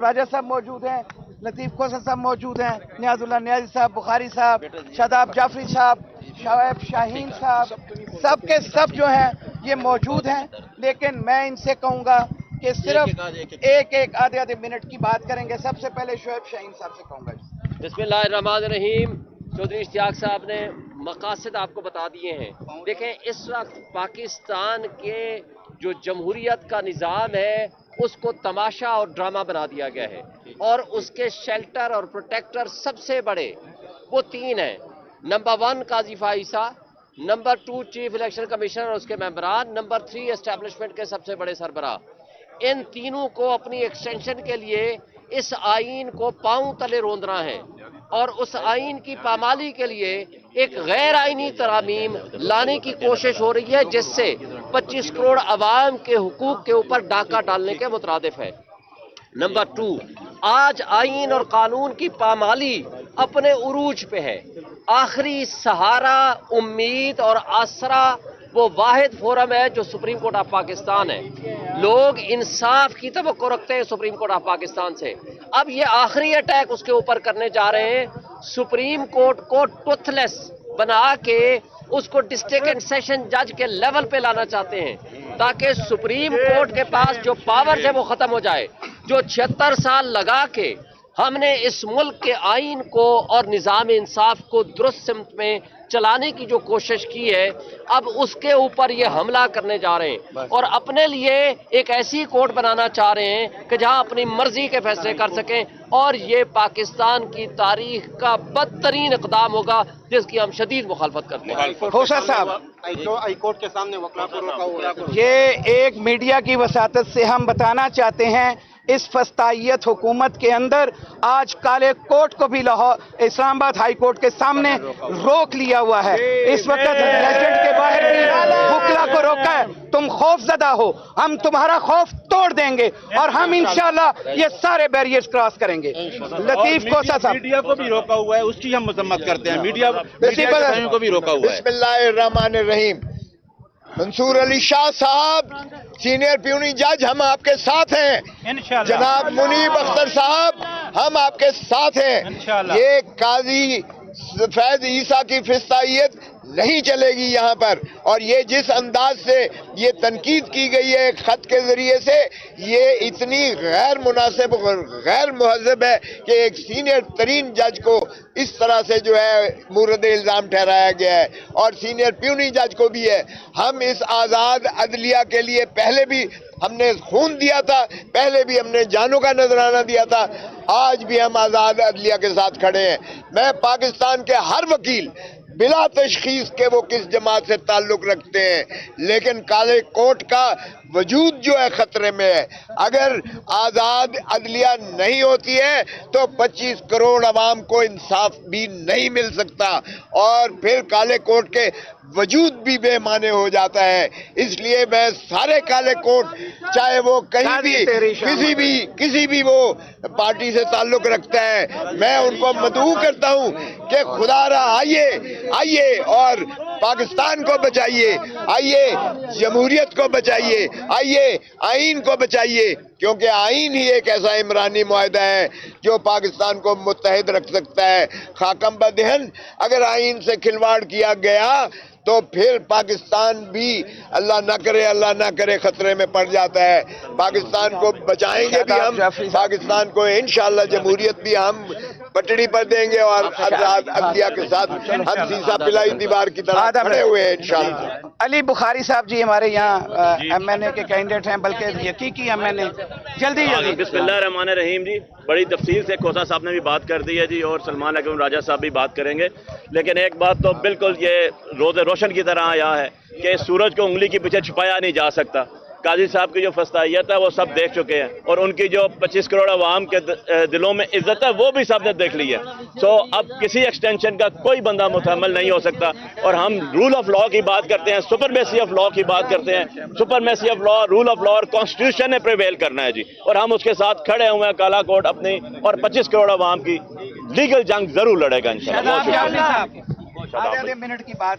راجہ صاحب موجود ہیں, لطیف کوثر صاحب موجود ہیں, نیاز اللہ نیازی صاحب, بخاری صاحب, شاداب جعفری صاحب, شعیب شاہین صاحب, سب کے سب جو ہیں یہ موجود ہیں. لیکن میں ان سے کہوں گا کہ صرف ایک آدھے منٹ کی بات کریں گے. سب سے پہلے شعیب شاہین صاحب سے کہوں گا. بسم اللہ الرحمن الرحیم. چودھری اشتیاق صاحب نے مقاصد آپ کو بتا دیے ہیں. دیکھیں اس وقت پاکستان کے جو جمہوریت کا نظام ہے اس کو تماشا اور ڈرامہ بنا دیا گیا ہے, اور اس کے شیلٹر اور پروٹیکٹر سب سے بڑے وہ تین ہیں. نمبر 1 قاضی Faiza, number 2 chief election commissioner اور اس کے ممبران, نمبر 3 اسٹیبلشمنٹ کے سب سے بڑے سربراہ. ان تینوں کو اپنی ایکسٹینشن کے لیے اس آئین کو پاؤں تلے روندنا ہے, اور اس آئین کی پامالی کے لیے ایک غیر آئینی ترامیم لانے کی کوشش ہو رہی ہے جس سے 25 کروڑ عوام کے حقوق کے اوپر ڈاکہ ڈالنے کے مترادف ہے. نمبر 2, آج آئین اور قانون کی پامالی اپنے عروج پہ ہے. آخری سہارا, امید اور آسرا وہ واحد فورم ہے جو سپریم کورٹ آف پاکستان ہے. لوگ انصاف کی توقع رکھتے ہیں سپریم کورٹ آف پاکستان سے. اب یہ آخری اٹیک اس کے اوپر کرنے جا رہے ہیں. سپریم کورٹ کو ٹوتھ لیس بنا کے اس کو ڈسٹرکٹ اینڈ سیشن جج کے لیول پہ لانا چاہتے ہیں تاکہ سپریم کورٹ کے پاس جو پاور ہے وہ ختم ہو جائے. جو 76 سال لگا کے ہم نے اس ملک کے آئین کو اور نظام انصاف کو درست سمت میں چلانے کی جو کوشش کی ہے, اب اس کے اوپر یہ حملہ کرنے جا رہے ہیں اور اپنے لیے ایک ایسی کورٹ بنانا چاہ رہے ہیں کہ جہاں اپنی مرضی کے فیصلے کر سکیں, اور یہ پاکستان کی تاریخ کا بدترین اقدام ہوگا جس کی ہم شدید مخالفت کرتے ہیں. خوشہ صاحب, ہائی کورٹ کے سامنے وکلا کو روکا ہوا ہے. یہ ایک میڈیا کی وساطت سے ہم بتانا چاہتے ہیں اس فسطائیت حکومت کے اندر آج کالے کوٹ کو بھی اسلام آباد ہائی کورٹ کے سامنے روک لیا ہوا ہے. اس وقت ریزیڈنٹ کے باہر بھی وکلا کو روکا ہے. تم خوف زدہ ہو, ہم تمہارا خوف توڑ دیں گے اور ہم انشاءاللہ یہ سارے بیریئرز کراس کریں گے. لطیف کوثر صاحب, میڈیا کو بھی روکا ہوا ہے, اس کی ہم مذمت کرتے ہیں. میڈیا کو بھی روکا ہوا ہے. بسم اللہ الرحمن الرحیم. منصور علی شاہ صاحب, سینئر پیونی جج, ہم آپ کے ساتھ ہیں. جناب منیب اختر صاحب, ہم آپ کے ساتھ ہیں. یہ قاضی فیض عیسیٰ کی فسطائیت نہیں چلے گی یہاں پر, اور یہ جس انداز سے یہ تنقید کی گئی ہے خط کے ذریعے سے, یہ اتنی غیر مناسب, غیر مہذب ہے کہ ایک سینئر ترین جج کو اس طرح سے جو ہے مورد الزام ٹھہرایا گیا ہے, اور سینئر پیونی جج کو بھی ہے. ہم اس آزاد عدلیہ کے لیے پہلے بھی ہم نے خون دیا تھا, پہلے بھی ہم نے جانوں کا نذرانہ دیا تھا, آج بھی ہم آزاد عدلیہ کے ساتھ کھڑے ہیں. میں پاکستان کے ہر وکیل بلا تشخیص کے وہ کس جماعت سے تعلق رکھتے ہیں, لیکن کالے کوٹ کا وجود جو ہے خطرے میں ہے. اگر آزاد عدلیہ نہیں ہوتی ہے تو 25 کروڑ عوام کو انصاف بھی نہیں مل سکتا, اور پھر کالے کوٹ کے وجود بھی بے معنی ہو جاتا ہے. اس لیے میں سارے کالے کوٹ, چاہے وہ کہیں بھی کسی بھی وہ پارٹی سے تعلق رکھتا ہے, میں ان کو مدعو کرتا ہوں کہ خدا را آئیے اور پاکستان کو بچائیے, آئیے جمہوریت کو بچائیے, آئیے آئین کو بچائیے, کیونکہ آئین ہی ایک ایسا عمرانی معاہدہ ہے جو پاکستان کو متحد رکھ سکتا ہے. خاکم بدہن اگر آئین سے کھلواڑ کیا گیا تو پھر پاکستان بھی اللہ نہ کرے خطرے میں پڑ جاتا ہے. پاکستان کو بچائیں گے بھی ہم, پاکستان کو انشاءاللہ جمہوریت بھی ہم پٹڑی پر دیں گے, اور آزاد عدلیہ کے ساتھ ہم سیسا پلائی دیوار کی طرح کھڑے ہوئے ہیں انشاءاللہ. علی بخاری صاحب جی ہمارے یہاں ایم این اے کے کینڈیڈیٹ ہیں, بلکہ حقیقی ایم این اے. جلدی. بسم اللہ الرحمن الرحیم. جی بڑی تفصیل سے کوثر صاحب نے بھی بات کر دی ہے جی, اور سلمان اکرم راجہ صاحب بھی بات کریں گے, لیکن ایک بات تو بالکل یہ روز روشن کی طرح آیا ہے کہ سورج کو انگلی کے پیچھے چھپایا نہیں جا سکتا. قاضی صاحب کی جو فسطائیت ہے وہ سب دیکھ چکے ہیں, اور ان کی جو 25 کروڑ عوام کے دلوں میں عزت ہے وہ بھی سب نے دیکھ لی ہے. سو اب کسی ایکسٹینشن کا کوئی بندہ متحمل نہیں ہو سکتا, اور ہم رول آف لا کی بات کرتے ہیں, سپرمیسی آف لا کی بات کرتے ہیں. Supremacy of law, rule of law اور کانسٹیٹیوشن نے پریویل کرنا ہے جی, اور ہم اس کے ساتھ کھڑے ہوئے ہیں. کالا کوٹ اپنی اور 25 کروڑ عوام کی لیگل جنگ ضرور لڑے گا انشاءاللہ. آدھے منٹ کی بات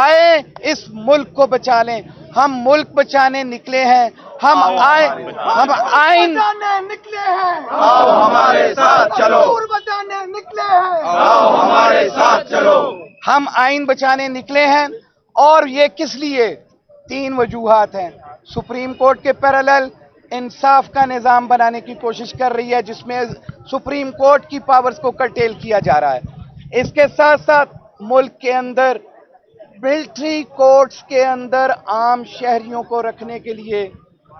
آئے اس ملک کو بچا لیں. ہم ملک بچانے نکلے ہیں. ہم آئین نکلے ہیں. آؤ ہمارے ساتھ چلو. بچانے نکلے ہیں. آؤ ہمارے ساتھ چلو. ہم آئین بچانے نکلے ہیں. اور یہ کس لیے؟ 3 وجوہات ہیں. سپریم کورٹ کے پیرالل انصاف کا نظام بنانے کی کوشش کر رہی ہے جس میں سپریم کورٹ کی پاورز کو کرٹیل کیا جا رہا ہے. اس کے ساتھ ساتھ ملک کے اندر ملٹری کورٹس کے اندر عام شہریوں کو رکھنے کے لیے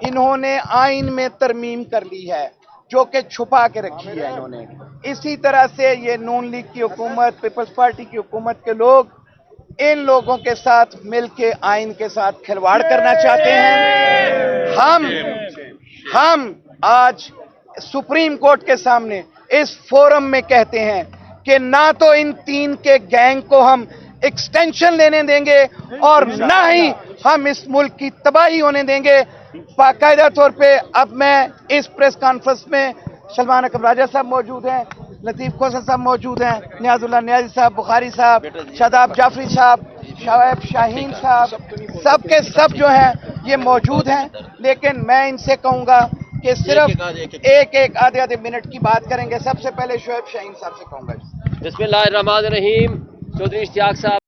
انہوں نے آئین میں ترمیم کر لی ہے جو کہ چھپا کے رکھی ہے انہوں نے. اسی طرح سے یہ نون لیگ کی حکومت، پیپلز پارٹی کی حکومت کے لوگ ان لوگوں کے ساتھ مل کے آئین کے ساتھ کھلواڑ کرنا چاہتے ہیں. ہم آج سپریم کورٹ کے سامنے اس فورم میں کہتے ہیں کہ نہ تو ان 3 کے گینگ کو ہم ایکسٹینشن لینے دیں گے اور نہ ہی ہم اس ملک کی تباہی ہونے دیں گے. باقاعدہ طور پہ اب میں اس پریس کانفرنس میں سلمان اکرم راجہ صاحب موجود ہیں، لطیف کوثر صاحب موجود ہیں، نیاز اللہ نیازی صاحب، بخاری صاحب، شاداب جعفری صاحب، شعیب شاہین صاحب، سب کے سب جو ہیں یہ موجود ہیں. لیکن میں ان سے کہوں گا کہ صرف ایک آدھے منٹ کی بات کریں گے. سب سے پہلے شعیب شاہین صاحب سے کہوں گا. بسم اللہ الرحمن الرحیم. چودھری اشتیاق صاحب